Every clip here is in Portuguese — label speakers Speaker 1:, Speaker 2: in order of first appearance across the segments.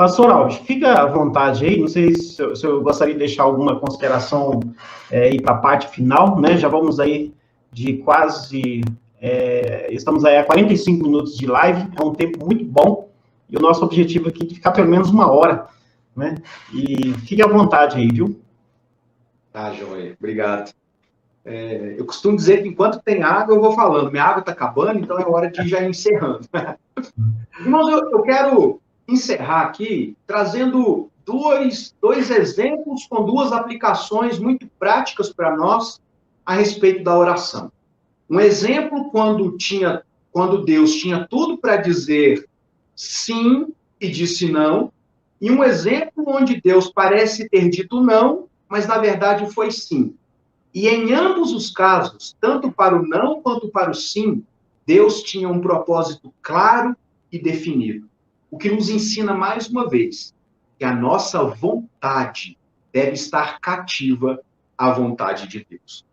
Speaker 1: Pastor Alves, fica à vontade aí, não sei se eu gostaria de deixar alguma consideração aí para a parte final, né? Já vamos aí de quase, estamos aí a 45 minutos de live, é um tempo muito bom, e o nosso objetivo aqui é de ficar pelo menos 1 hora, né? E fique à vontade aí, viu?
Speaker 2: Tá, joia, obrigado. Eu costumo dizer que enquanto tem água, eu vou falando. Minha água está acabando, então é hora de ir já encerrando. Irmãos, eu quero encerrar aqui trazendo dois exemplos com duas aplicações muito práticas para nós a respeito da oração. Um exemplo quando Deus tinha tudo para dizer sim e disse não, e um exemplo onde Deus parece ter dito não, mas na verdade foi sim. E em ambos os casos, tanto para o não quanto para o sim, Deus tinha um propósito claro e definido. O que nos ensina mais uma vez que a nossa vontade deve estar cativa à vontade de Deus.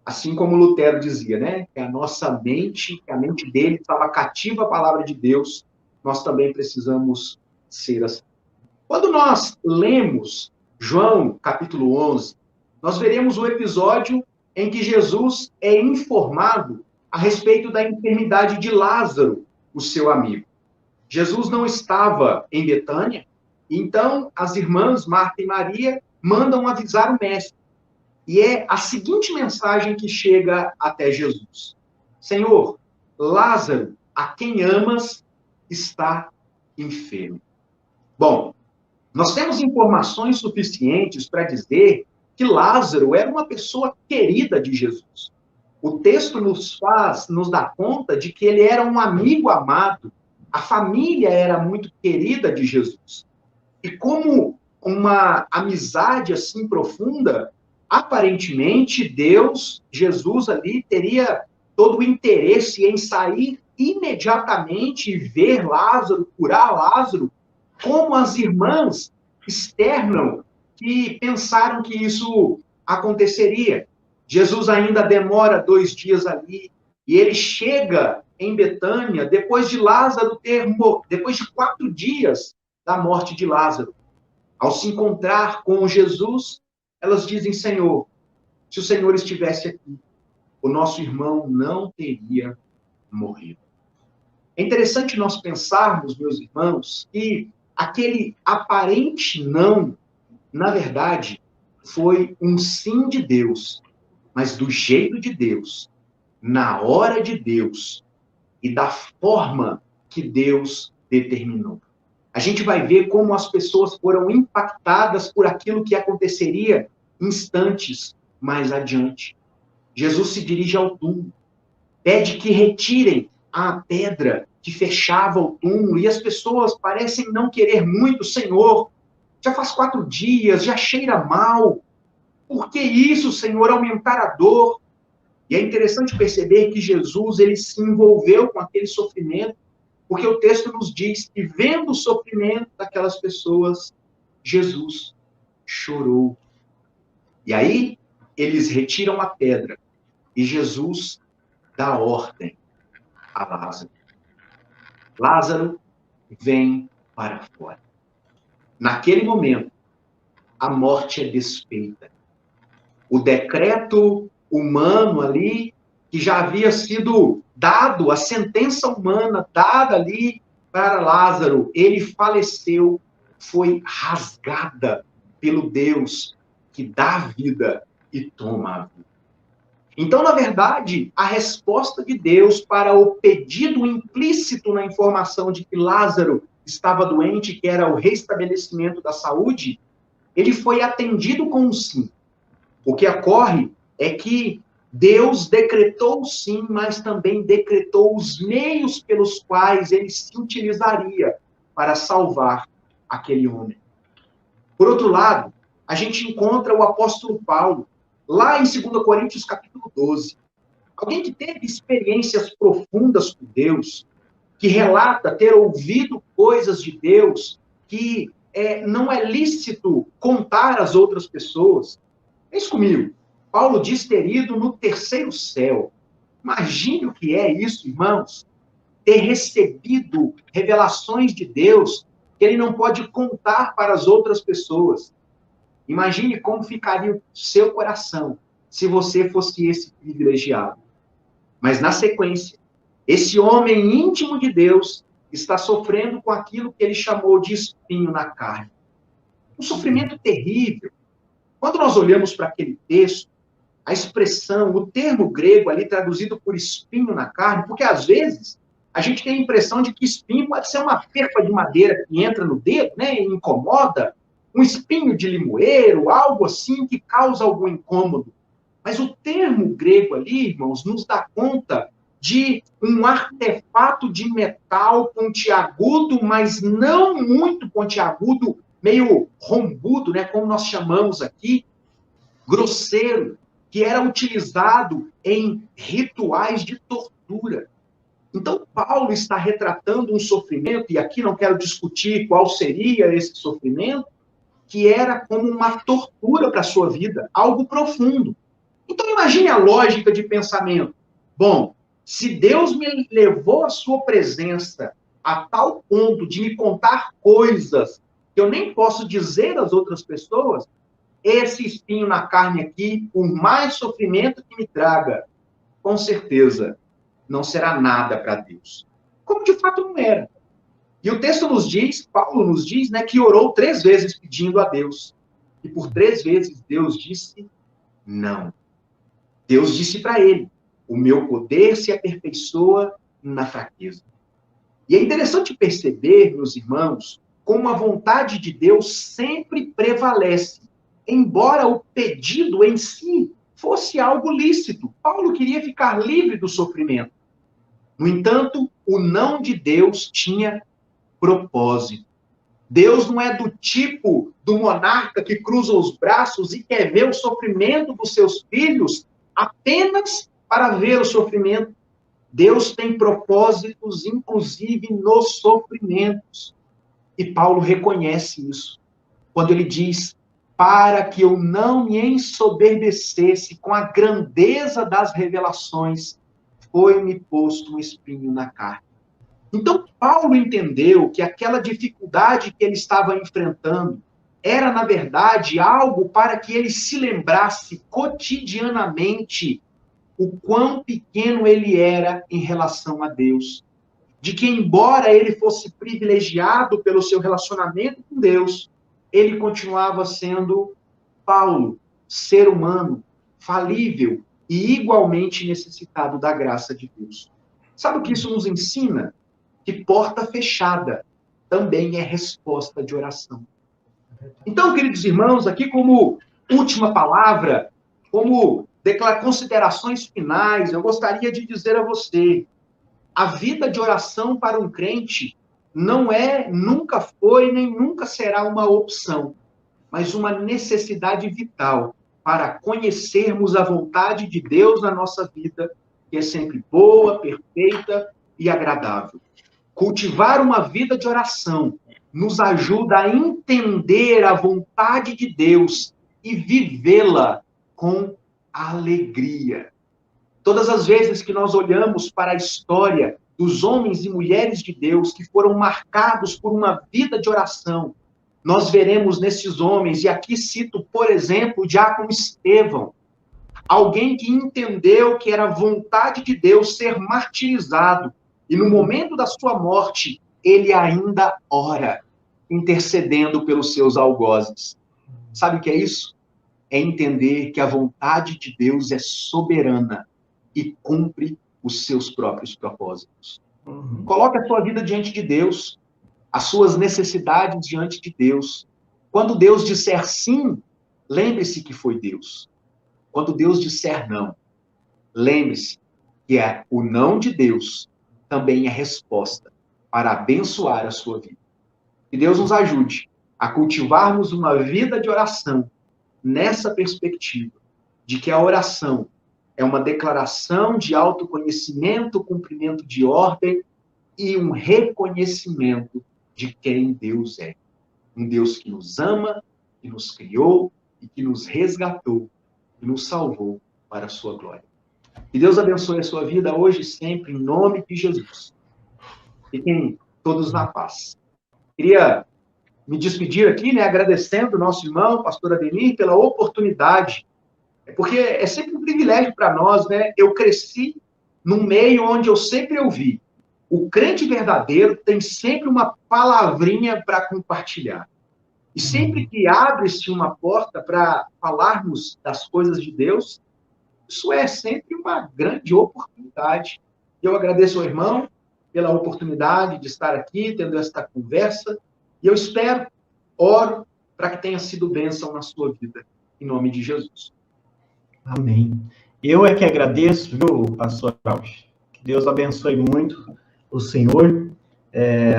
Speaker 2: Assim como Lutero dizia, né? Que a mente dele estava cativa à palavra de Deus, nós também precisamos ser assim. Quando nós lemos João, capítulo 11, nós veremos o episódio em que Jesus é informado a respeito da enfermidade de Lázaro, o seu amigo. Jesus não estava em Betânia, então as irmãs Marta e Maria mandam avisar o mestre. E é a seguinte mensagem que chega até Jesus: Senhor, Lázaro, a quem amas, está enfermo. Bom, nós temos informações suficientes para dizer que Lázaro era uma pessoa querida de Jesus. O texto nos dá conta de que ele era um amigo amado, a família era muito querida de Jesus. E como uma amizade assim profunda, aparentemente Jesus ali teria todo o interesse em sair imediatamente e ver Lázaro, curar Lázaro, como as irmãs externam que pensaram que isso aconteceria. Jesus ainda demora 2 dias ali, e ele chega em Betânia depois de 4 dias da morte de Lázaro. Ao se encontrar com Jesus, elas dizem: Senhor, se o Senhor estivesse aqui, o nosso irmão não teria morrido. É interessante nós pensarmos, meus irmãos, que aquele aparente não, na verdade, foi um sim de Deus, mas do jeito de Deus, na hora de Deus e da forma que Deus determinou. A gente vai ver como as pessoas foram impactadas por aquilo que aconteceria instantes mais adiante. Jesus se dirige ao túmulo, pede que retirem a pedra que fechava o túmulo, e as pessoas parecem não querer muito. Senhor, já faz 4 dias, já cheira mal. Por que isso, Senhor, aumentar a dor? E é interessante perceber que Jesus ele se envolveu com aquele sofrimento, porque o texto nos diz que, vendo o sofrimento daquelas pessoas, Jesus chorou. E aí, eles retiram a pedra, e Jesus dá ordem a Lázaro. Lázaro, vem para fora. Naquele momento, a morte é desfeita. O decreto humano ali, que já havia sido dado, a sentença humana dada ali para Lázaro, ele faleceu, foi rasgada pelo Deus que dá vida e toma a vida. Então, na verdade, a resposta de Deus para o pedido implícito na informação de que Lázaro estava doente, que era o restabelecimento da saúde, ele foi atendido com um sim. O que ocorre é que Deus decretou o sim, mas também decretou os meios pelos quais ele se utilizaria para salvar aquele homem. Por outro lado, a gente encontra o apóstolo Paulo, lá em 2 Coríntios, capítulo 12. Alguém que teve experiências profundas com Deus, que relata ter ouvido coisas de Deus que não é lícito contar às outras pessoas. Pense comigo. Paulo diz ter ido no 3º céu. Imagine o que é isso, irmãos. Ter recebido revelações de Deus que ele não pode contar para as outras pessoas. Imagine como ficaria o seu coração se você fosse esse privilegiado. Mas, na sequência, esse homem íntimo de Deus está sofrendo com aquilo que ele chamou de espinho na carne. Um sofrimento terrível. Quando nós olhamos para aquele texto, a expressão, o termo grego ali traduzido por espinho na carne, porque às vezes a gente tem a impressão de que espinho pode ser uma ferpa de madeira que entra no dedo, né, e incomoda, um espinho de limoeiro, algo assim que causa algum incômodo. Mas o termo grego ali, irmãos, nos dá conta de um artefato de metal pontiagudo, mas não muito pontiagudo, meio rombudo, né, como nós chamamos aqui, grosseiro, que era utilizado em rituais de tortura. Então, Paulo está retratando um sofrimento, e aqui não quero discutir qual seria esse sofrimento, que era como uma tortura para a sua vida, algo profundo. Então, imagine a lógica de pensamento. Bom, se Deus me levou à sua presença a tal ponto de me contar coisas que eu nem posso dizer às outras pessoas, esse espinho na carne aqui, por mais sofrimento que me traga, com certeza não será nada para Deus. Como de fato não era. E o texto nos diz, Paulo nos diz, né, que orou 3 vezes pedindo a Deus. E por 3 vezes Deus disse não. Deus disse para ele, o meu poder se aperfeiçoa na fraqueza. E é interessante perceber, meus irmãos, como a vontade de Deus sempre prevalece, embora o pedido em si fosse algo lícito. Paulo queria ficar livre do sofrimento. No entanto, o não de Deus tinha propósito. Deus não é do tipo do monarca que cruza os braços e quer ver o sofrimento dos seus filhos apenas para ver o sofrimento. Deus tem propósitos, inclusive nos sofrimentos. E Paulo reconhece isso, quando ele diz, para que eu não me ensoberbecesse com a grandeza das revelações, foi-me posto um espinho na carne. Então, Paulo entendeu que aquela dificuldade que ele estava enfrentando era, na verdade, algo para que ele se lembrasse cotidianamente o quão pequeno ele era em relação a Deus. De que, embora ele fosse privilegiado pelo seu relacionamento com Deus, ele continuava sendo Paulo, ser humano, falível e igualmente necessitado da graça de Deus. Sabe o que isso nos ensina? Que porta fechada também é resposta de oração. Então, queridos irmãos, aqui como última palavra, como considerações finais, eu gostaria de dizer a você, a vida de oração para um crente não é, nunca foi, nem nunca será uma opção, mas uma necessidade vital para conhecermos a vontade de Deus na nossa vida, que é sempre boa, perfeita e agradável. Cultivar uma vida de oração nos ajuda a entender a vontade de Deus e vivê-la com alegria. Todas as vezes que nós olhamos para a história dos homens e mulheres de Deus que foram marcados por uma vida de oração, nós veremos nesses homens, e aqui cito, por exemplo, o diácono Estevão, alguém que entendeu que era vontade de Deus ser martirizado, e no momento da sua morte, ele ainda ora, intercedendo pelos seus algozes. Sabe o que é isso? É entender que a vontade de Deus é soberana e cumpre os seus próprios propósitos. Coloque a sua vida diante de Deus, as suas necessidades diante de Deus. Quando Deus disser sim, lembre-se que foi Deus. Quando Deus disser não, lembre-se que o não de Deus também é resposta para abençoar a sua vida. Que Deus nos ajude a cultivarmos uma vida de oração nessa perspectiva de que a oração é uma declaração de autoconhecimento, cumprimento de ordem e um reconhecimento de quem Deus é. Um Deus que nos ama, que nos criou e que nos resgatou, que nos salvou para a sua glória. Que Deus abençoe a sua vida hoje e sempre, em nome de Jesus. Fiquem todos na paz. Queria me despedir aqui, né, agradecendo o nosso irmão, pastor Ademir, pela oportunidade, porque é sempre um privilégio para nós, né? Eu cresci num meio onde eu sempre ouvi, o crente verdadeiro tem sempre uma palavrinha para compartilhar. E sempre que abre-se uma porta para falarmos das coisas de Deus, isso é sempre uma grande oportunidade. Eu agradeço ao irmão pela oportunidade de estar aqui, tendo esta conversa, e eu espero, oro, para que tenha sido bênção na sua vida, em nome de Jesus.
Speaker 1: Amém. Eu é que agradeço, viu, pastor Alves? Que Deus abençoe muito o senhor.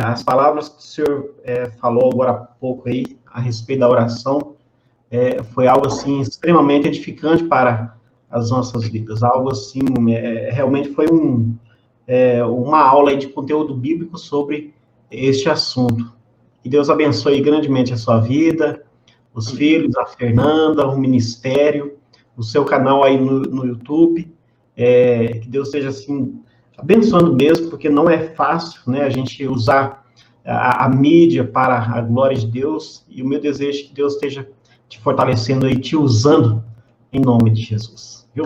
Speaker 1: As palavras que o senhor falou agora há pouco aí, a respeito da oração, foi algo, assim, extremamente edificante para as nossas vidas. Algo, assim, realmente foi uma aula aí de conteúdo bíblico sobre este assunto. Que Deus abençoe grandemente a sua vida, os filhos, a Fernanda, o ministério, o seu canal aí no YouTube. Que Deus esteja, assim, abençoando mesmo, porque não é fácil, né, a gente usar a mídia para a glória de Deus, e o meu desejo é que Deus esteja te fortalecendo e te usando em nome de Jesus, viu?